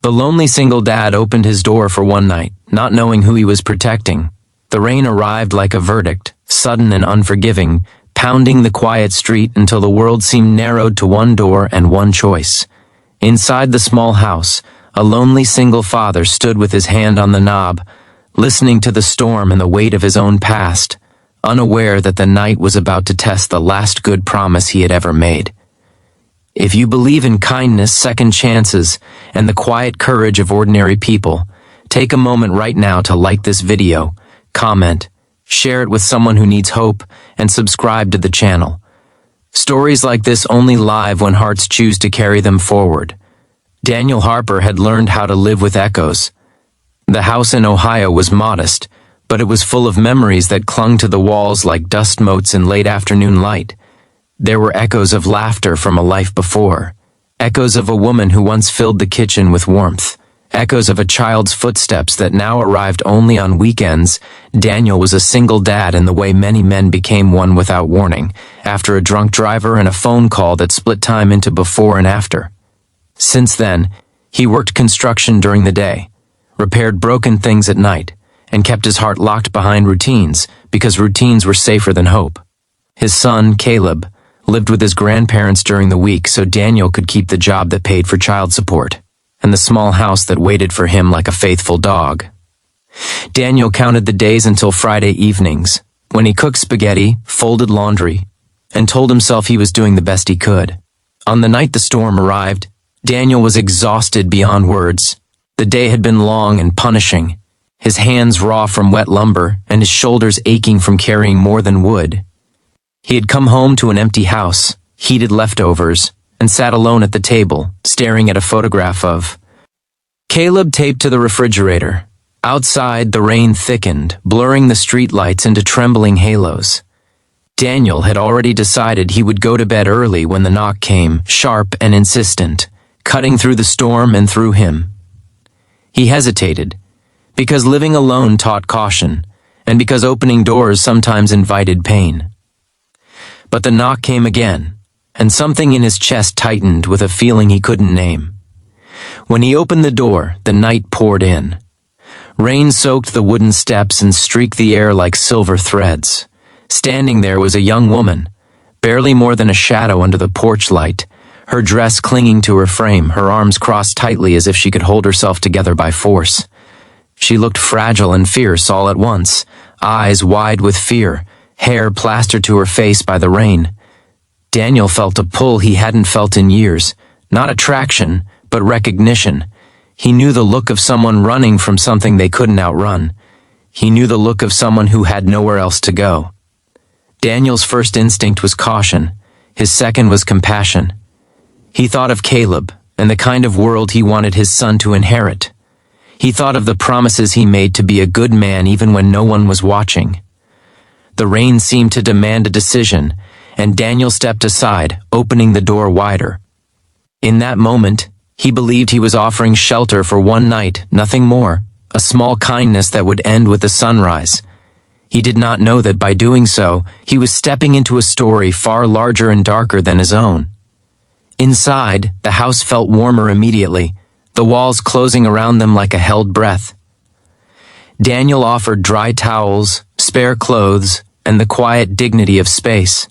The lonely single dad opened his door for one night, not knowing who he was protecting. The rain arrived like a verdict, sudden and unforgiving, pounding the quiet street until the world seemed narrowed to one door and one choice. Inside the small house, a lonely single father stood with his hand on the knob, listening to the storm and the weight of his own past, unaware that the night was about to test the last good promise he had ever made. If you believe in kindness, second chances, and the quiet courage of ordinary people, take a moment right now to like this video, comment, share it with someone who needs hope, and subscribe to the channel. Stories like this only live when hearts choose to carry them forward. Daniel Harper had learned how to live with echoes. The house in Ohio was modest, but it was full of memories that clung to the walls like dust motes in late afternoon light. There were echoes of laughter from a life before, echoes of a woman who once filled the kitchen with warmth, echoes of a child's footsteps that now arrived only on weekends. Daniel was a single dad in the way many men became one without warning, after a drunk driver and a phone call that split time into before and after. Since then, he worked construction during the day, repaired broken things at night, and kept his heart locked behind routines, because routines were safer than hope. His son, Caleb, lived with his grandparents during the week so Daniel could keep the job that paid for child support, and the small house that waited for him like a faithful dog. Daniel counted the days until Friday evenings, when he cooked spaghetti, folded laundry, and told himself he was doing the best he could. On the night the storm arrived, Daniel was exhausted beyond words. The day had been long and punishing, his hands raw from wet lumber and his shoulders aching from carrying more than wood. He had come home to an empty house, heated leftovers, and sat alone at the table, staring at a photograph of Caleb taped to the refrigerator. Outside, the rain thickened, blurring the streetlights into trembling halos. Daniel had already decided he would go to bed early when the knock came, sharp and insistent, cutting through the storm and through him. He hesitated, because living alone taught caution, and because opening doors sometimes invited pain. But the knock came again, and something in his chest tightened with a feeling he couldn't name. When he opened the door, the night poured in. Rain soaked the wooden steps and streaked the air like silver threads. Standing there was a young woman, barely more than a shadow under the porch light, her dress clinging to her frame, her arms crossed tightly as if she could hold herself together by force. She looked fragile and fierce all at once, eyes wide with fear, hair plastered to her face by the rain. Daniel felt a pull he hadn't felt in years, not attraction, but recognition. He knew the look of someone running from something they couldn't outrun. He knew the look of someone who had nowhere else to go. Daniel's first instinct was caution. His second was compassion. He thought of Caleb and the kind of world he wanted his son to inherit. He thought of the promises he made to be a good man even when no one was watching. The rain seemed to demand a decision, and Daniel stepped aside, opening the door wider. In that moment, he believed he was offering shelter for one night, nothing more, a small kindness that would end with the sunrise. He did not know that by doing so, he was stepping into a story far larger and darker than his own. Inside, the house felt warmer immediately, the walls closing around them like a held breath. Daniel offered dry towels, spare clothes, and the quiet dignity of space.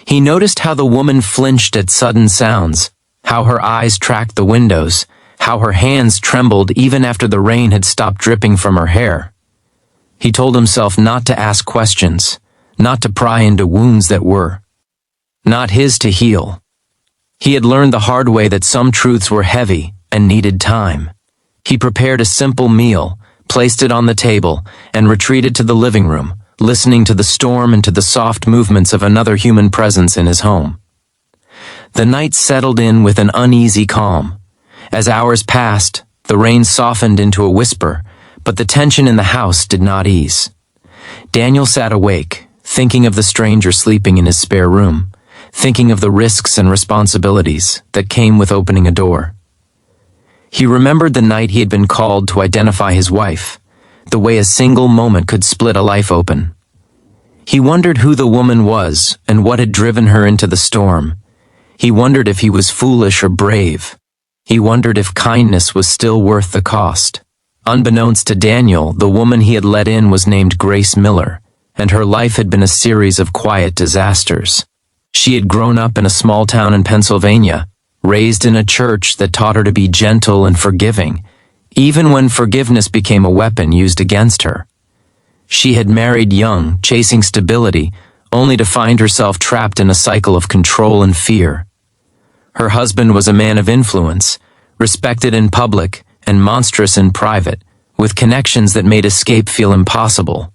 He noticed how the woman flinched at sudden sounds, how her eyes tracked the windows, how her hands trembled even after the rain had stopped dripping from her hair. He told himself not to ask questions, not to pry into wounds that were not his to heal. He had learned the hard way that some truths were heavy and needed time. He prepared a simple meal, placed it on the table, and retreated to the living room, listening to the storm and to the soft movements of another human presence in his home. The night settled in with an uneasy calm. As hours passed, the rain softened into a whisper, but the tension in the house did not ease. Daniel sat awake, thinking of the stranger sleeping in his spare room, thinking of the risks and responsibilities that came with opening a door. He remembered the night he had been called to identify his wife, the way a single moment could split a life open. He wondered who the woman was and what had driven her into the storm. He wondered if he was foolish or brave. He wondered if kindness was still worth the cost. Unbeknownst to Daniel, the woman he had let in was named Grace Miller, and her life had been a series of quiet disasters. She had grown up in a small town in Pennsylvania, raised in a church that taught her to be gentle and forgiving, even when forgiveness became a weapon used against her. She had married young, chasing stability, only to find herself trapped in a cycle of control and fear. Her husband was a man of influence, respected in public and monstrous in private, with connections that made escape feel impossible.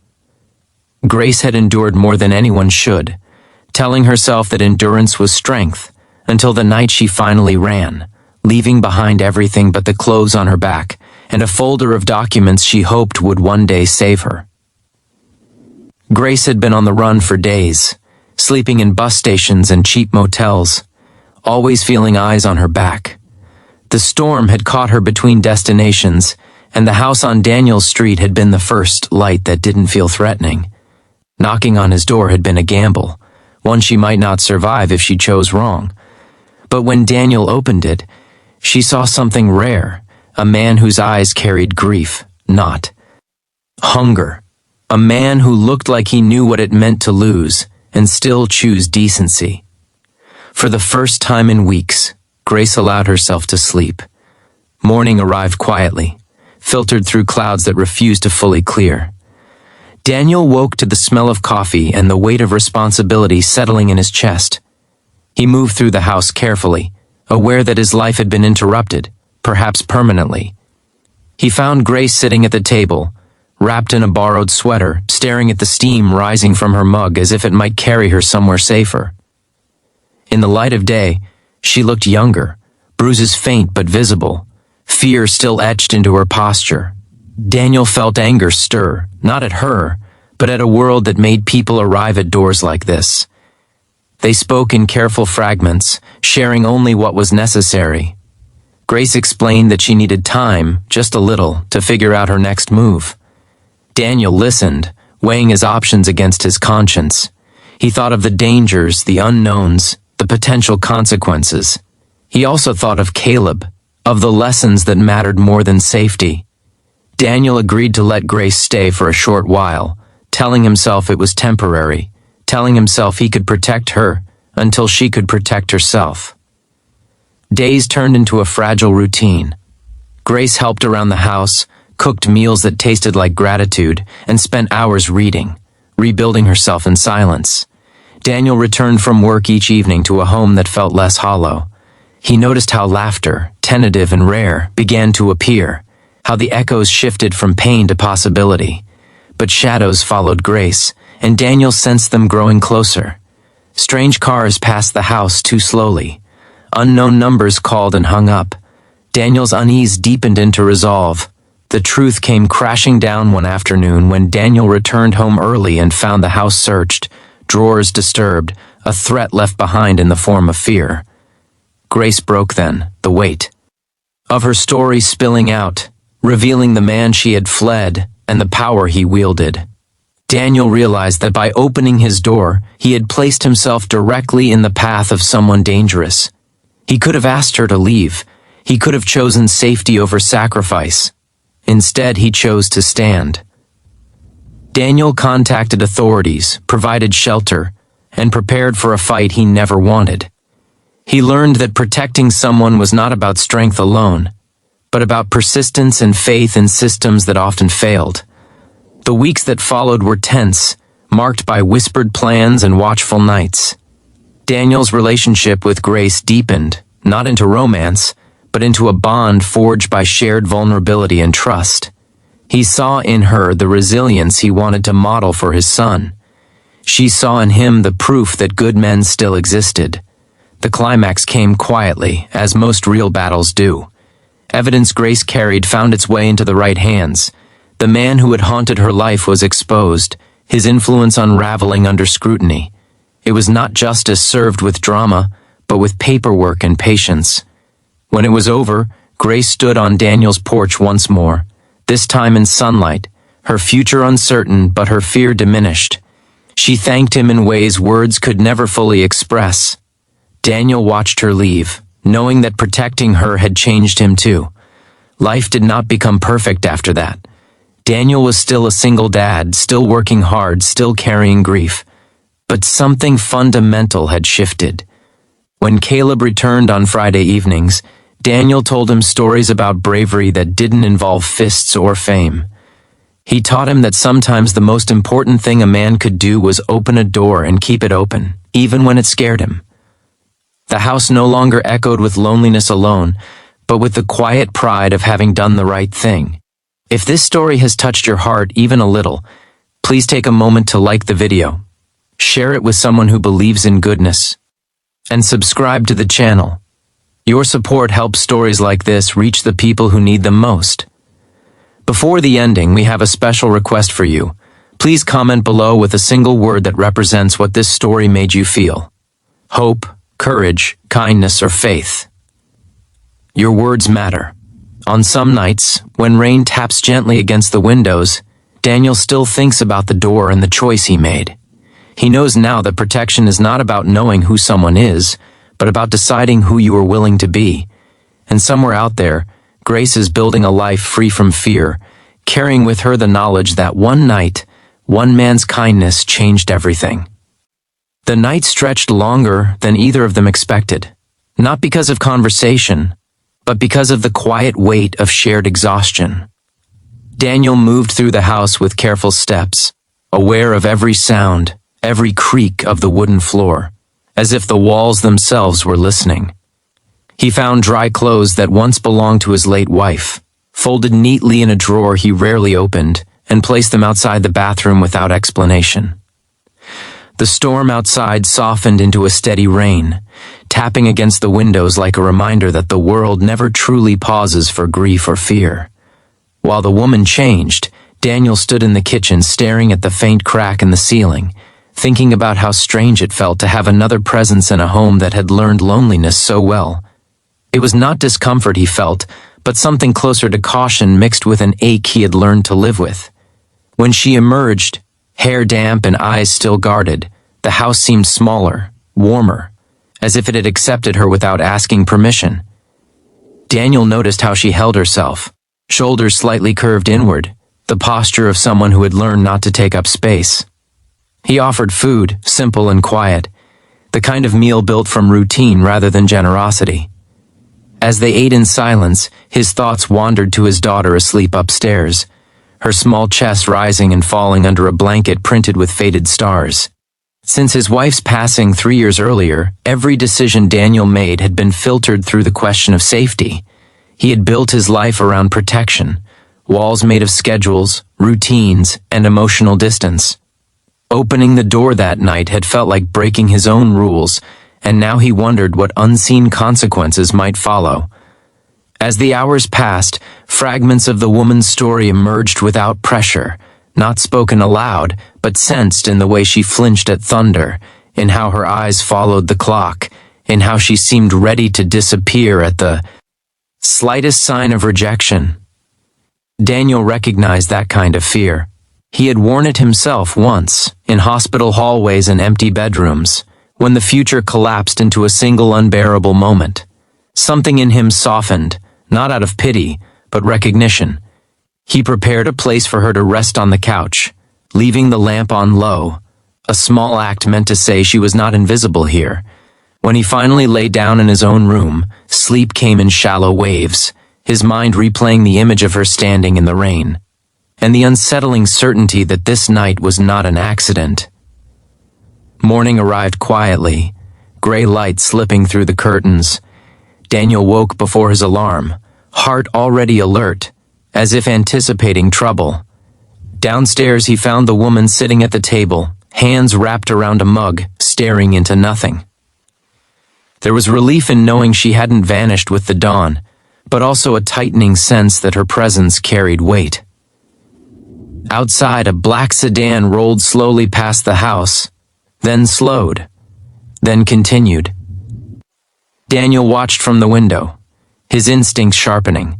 Grace had endured more than anyone should, telling herself that endurance was strength, until the night she finally ran, leaving behind everything but the clothes on her back and a folder of documents she hoped would one day save her. Grace had been on the run for days, sleeping in bus stations and cheap motels, always feeling eyes on her back. The storm had caught her between destinations, and the house on Daniel's street had been the first light that didn't feel threatening. Knocking on his door had been a gamble, one she might not survive if she chose wrong. But when Daniel opened it, she saw something rare, a man whose eyes carried grief, not hunger. A man who looked like he knew what it meant to lose and still choose decency. For the first time in weeks, Grace allowed herself to sleep. Morning arrived quietly, filtered through clouds that refused to fully clear. Daniel woke to the smell of coffee and the weight of responsibility settling in his chest. He moved through the house carefully, aware that his life had been interrupted, perhaps permanently. He found Grace sitting at the table, wrapped in a borrowed sweater, staring at the steam rising from her mug as if it might carry her somewhere safer. In the light of day, she looked younger, bruises faint but visible, fear still etched into her posture. Daniel felt anger stir, not at her, but at a world that made people arrive at doors like this. They spoke in careful fragments, sharing only what was necessary. Grace explained that she needed time, just a little, to figure out her next move. Daniel listened, weighing his options against his conscience. He thought of the dangers, the unknowns, the potential consequences. He also thought of Caleb, of the lessons that mattered more than safety. Daniel agreed to let Grace stay for a short while, telling himself it was temporary, telling himself he could protect her until she could protect herself. Days turned into a fragile routine. Grace helped around the house, cooked meals that tasted like gratitude, and spent hours reading, rebuilding herself in silence. Daniel returned from work each evening to a home that felt less hollow. He noticed how laughter, tentative and rare, began to appear, how the echoes shifted from pain to possibility. But shadows followed Grace, and Daniel sensed them growing closer. Strange cars passed the house too slowly. Unknown numbers called and hung up. Daniel's unease deepened into resolve. The truth came crashing down one afternoon when Daniel returned home early and found the house searched, drawers disturbed, a threat left behind in the form of fear. Grace broke then, the weight of her story spilling out, revealing the man she had fled and the power he wielded. Daniel realized that by opening his door, he had placed himself directly in the path of someone dangerous. He could have asked her to leave. He could have chosen safety over sacrifice. Instead, he chose to stand. Daniel contacted authorities, provided shelter, and prepared for a fight he never wanted. He learned that protecting someone was not about strength alone, but about persistence and faith in systems that often failed. The weeks that followed were tense, marked by whispered plans and watchful nights. Daniel's relationship with Grace deepened, not into romance, but into a bond forged by shared vulnerability and trust. He saw in her the resilience he wanted to model for his son. She saw in him the proof that good men still existed. The climax came quietly, as most real battles do. Evidence Grace carried found its way into the right hands. The man who had haunted her life was exposed, his influence unraveling under scrutiny. It was not justice served with drama, but with paperwork and patience. When it was over, Grace stood on Daniel's porch once more, this time in sunlight, her future uncertain but her fear diminished. She thanked him in ways words could never fully express. Daniel watched her leave, knowing that protecting her had changed him too. Life did not become perfect after that. Daniel was still a single dad, still working hard, still carrying grief. But something fundamental had shifted. When Caleb returned on Friday evenings, Daniel told him stories about bravery that didn't involve fists or fame. He taught him that sometimes the most important thing a man could do was open a door and keep it open, even when it scared him. The house no longer echoed with loneliness alone, but with the quiet pride of having done the right thing. If this story has touched your heart even a little, please take a moment to like the video, share it with someone who believes in goodness, and subscribe to the channel. Your support helps stories like this reach the people who need them most. Before the ending, we have a special request for you. Please comment below with a single word that represents what this story made you feel. Hope, courage, kindness, or faith. Your words matter. On some nights, when rain taps gently against the windows, Daniel still thinks about the door and the choice he made. He knows now that protection is not about knowing who someone is, but about deciding who you are willing to be. And somewhere out there, Grace is building a life free from fear, carrying with her the knowledge that one night, one man's kindness changed everything. The night stretched longer than either of them expected, not because of conversation, but because of the quiet weight of shared exhaustion. Daniel moved through the house with careful steps, aware of every sound, every creak of the wooden floor, as if the walls themselves were listening. He found dry clothes that once belonged to his late wife, folded neatly in a drawer he rarely opened, and placed them outside the bathroom without explanation. The storm outside softened into a steady rain, tapping against the windows like a reminder that the world never truly pauses for grief or fear. While the woman changed, Daniel stood in the kitchen staring at the faint crack in the ceiling, thinking about how strange it felt to have another presence in a home that had learned loneliness so well. It was not discomfort he felt, but something closer to caution mixed with an ache he had learned to live with. When she emerged, hair damp and eyes still guarded, the house seemed smaller, warmer, as if it had accepted her without asking permission. Daniel noticed how she held herself, shoulders slightly curved inward, the posture of someone who had learned not to take up space. He offered food, simple and quiet, the kind of meal built from routine rather than generosity. As they ate in silence, his thoughts wandered to his daughter asleep upstairs, her small chest rising and falling under a blanket printed with faded stars. Since his wife's passing 3 years earlier, every decision Daniel made had been filtered through the question of safety. He had built his life around protection, walls made of schedules, routines, and emotional distance. Opening the door that night had felt like breaking his own rules, and now he wondered what unseen consequences might follow. As the hours passed, fragments of the woman's story emerged without pressure, not spoken aloud, but sensed in the way she flinched at thunder, in how her eyes followed the clock, in how she seemed ready to disappear at the slightest sign of rejection. Daniel recognized that kind of fear. He had worn it himself once, in hospital hallways and empty bedrooms, when the future collapsed into a single unbearable moment. Something in him softened, not out of pity, but recognition. He prepared a place for her to rest on the couch, leaving the lamp on low, a small act meant to say she was not invisible here. When he finally lay down in his own room, sleep came in shallow waves, his mind replaying the image of her standing in the rain, and the unsettling certainty that this night was not an accident. Morning arrived quietly, gray light slipping through the curtains. Daniel woke before his alarm, heart already alert, as if anticipating trouble. Downstairs he found the woman sitting at the table, hands wrapped around a mug, staring into nothing. There was relief in knowing she hadn't vanished with the dawn, but also a tightening sense that her presence carried weight. Outside, a black sedan rolled slowly past the house, then slowed, then continued. Daniel watched from the window, his instincts sharpening.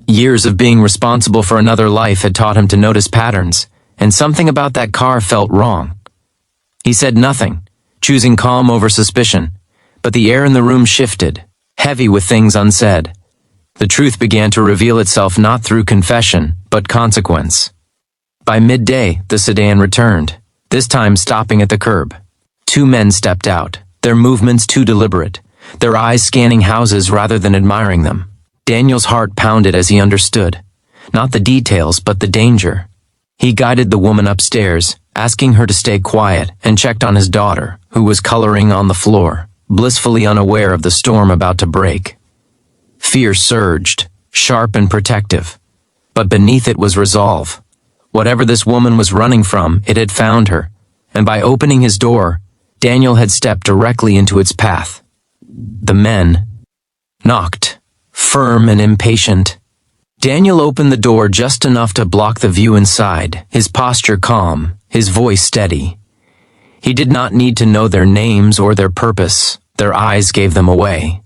Years of being responsible for another life had taught him to notice patterns, and something about that car felt wrong. He said nothing, choosing calm over suspicion, but the air in the room shifted, heavy with things unsaid. The truth began to reveal itself not through confession, but consequence. By midday, the sedan returned, this time stopping at the curb. Two men stepped out, their movements too deliberate, their eyes scanning houses rather than admiring them. Daniel's heart pounded as he understood. Not the details, but the danger. He guided the woman upstairs, asking her to stay quiet, and checked on his daughter, who was coloring on the floor, blissfully unaware of the storm about to break. Fear surged, sharp and protective. But beneath it was resolve. Whatever this woman was running from, it had found her, and by opening his door, Daniel had stepped directly into its path. The men knocked, firm and impatient. Daniel opened the door just enough to block the view inside, his posture calm, his voice steady. He did not need to know their names or their purpose. Their eyes gave them away.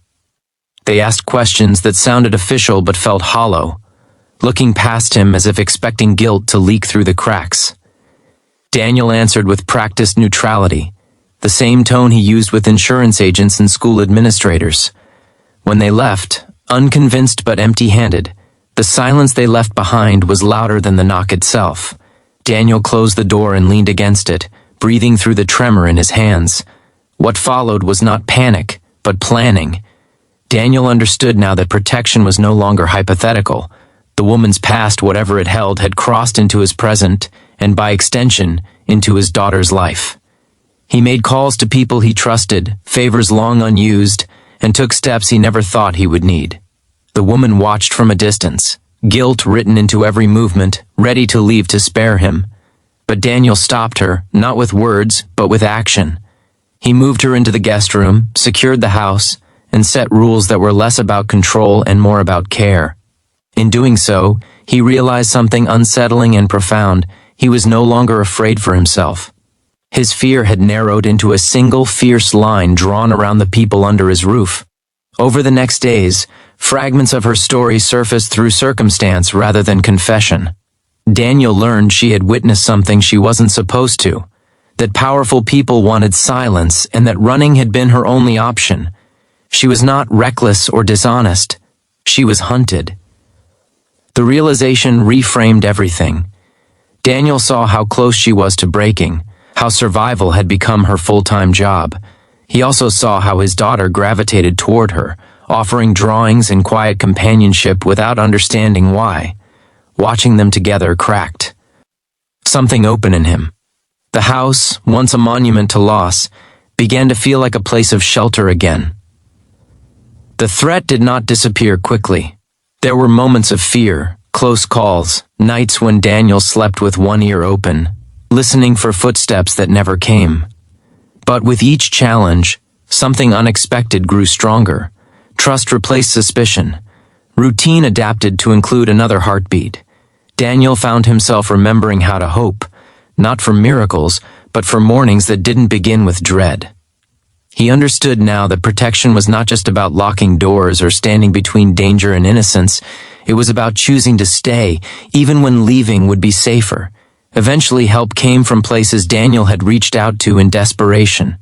They asked questions that sounded official but felt hollow, looking past him as if expecting guilt to leak through the cracks. Daniel answered with practiced neutrality, the same tone he used with insurance agents and school administrators. When they left, unconvinced but empty-handed, the silence they left behind was louder than the knock itself. Daniel closed the door and leaned against it, breathing through the tremor in his hands. What followed was not panic, but planning. Daniel understood now that protection was no longer hypothetical. The woman's past, whatever it held, had crossed into his present, and by extension, into his daughter's life. He made calls to people he trusted, favors long unused, and took steps he never thought he would need. The woman watched from a distance, guilt written into every movement, ready to leave to spare him. But Daniel stopped her, not with words, but with action. He moved her into the guest room, secured the house, and set rules that were less about control and more about care. In doing so, he realized something unsettling and profound. He was no longer afraid for himself. His fear had narrowed into a single fierce line drawn around the people under his roof. Over the next days, fragments of her story surfaced through circumstance rather than confession. Daniel learned she had witnessed something she wasn't supposed to, that powerful people wanted silence and that running had been her only option. She was not reckless or dishonest. She was hunted. The realization reframed everything. Daniel saw how close she was to breaking, how survival had become her full-time job. He also saw how his daughter gravitated toward her, offering drawings and quiet companionship without understanding why. Watching them together cracked something open in him. The house, once a monument to loss, began to feel like a place of shelter again. The threat did not disappear quickly. There were moments of fear, close calls, nights when Daniel slept with one ear open, listening for footsteps that never came. But with each challenge, something unexpected grew stronger. Trust replaced suspicion. Routine adapted to include another heartbeat. Daniel found himself remembering how to hope, not for miracles, but for mornings that didn't begin with dread. He understood now that protection was not just about locking doors or standing between danger and innocence. It was about choosing to stay, even when leaving would be safer. Eventually, help came from places Daniel had reached out to in desperation.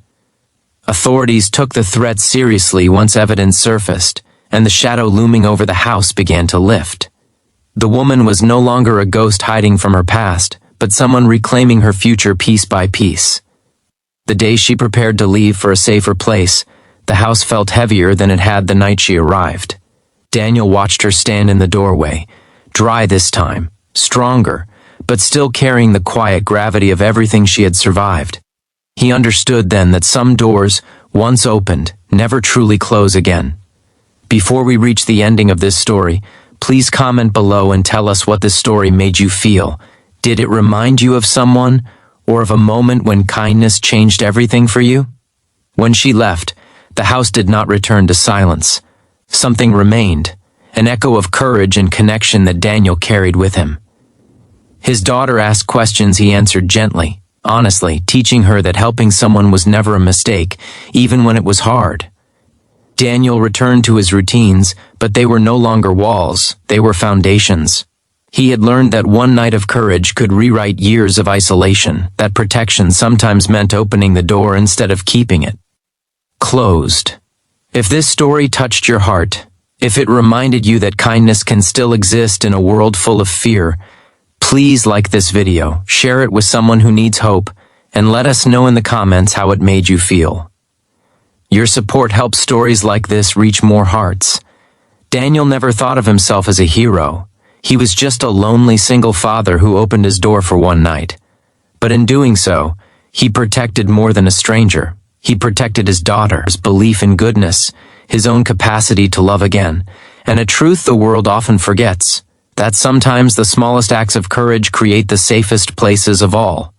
Authorities took the threat seriously once evidence surfaced, and the shadow looming over the house began to lift. The woman was no longer a ghost hiding from her past, but someone reclaiming her future piece by piece. The day she prepared to leave for a safer place, the house felt heavier than it had the night she arrived. Daniel watched her stand in the doorway, dry this time, stronger, but still carrying the quiet gravity of everything she had survived. He understood then that some doors, once opened, never truly close again. Before we reach the ending of this story, please comment below and tell us what this story made you feel. Did it remind you of someone, or of a moment when kindness changed everything for you? When she left, the house did not return to silence. Something remained, an echo of courage and connection that Daniel carried with him. His daughter asked questions he answered gently, honestly, teaching her that helping someone was never a mistake, even when it was hard. Daniel returned to his routines, but they were no longer walls, they were foundations. He had learned that one night of courage could rewrite years of isolation, that protection sometimes meant opening the door instead of keeping it closed. If this story touched your heart, if it reminded you that kindness can still exist in a world full of fear, please like this video, share it with someone who needs hope, and let us know in the comments how it made you feel. Your support helps stories like this reach more hearts. Daniel never thought of himself as a hero. He was just a lonely single father who opened his door for one night. But in doing so, he protected more than a stranger. He protected his daughter's belief in goodness, his own capacity to love again, and a truth the world often forgets, that sometimes the smallest acts of courage create the safest places of all.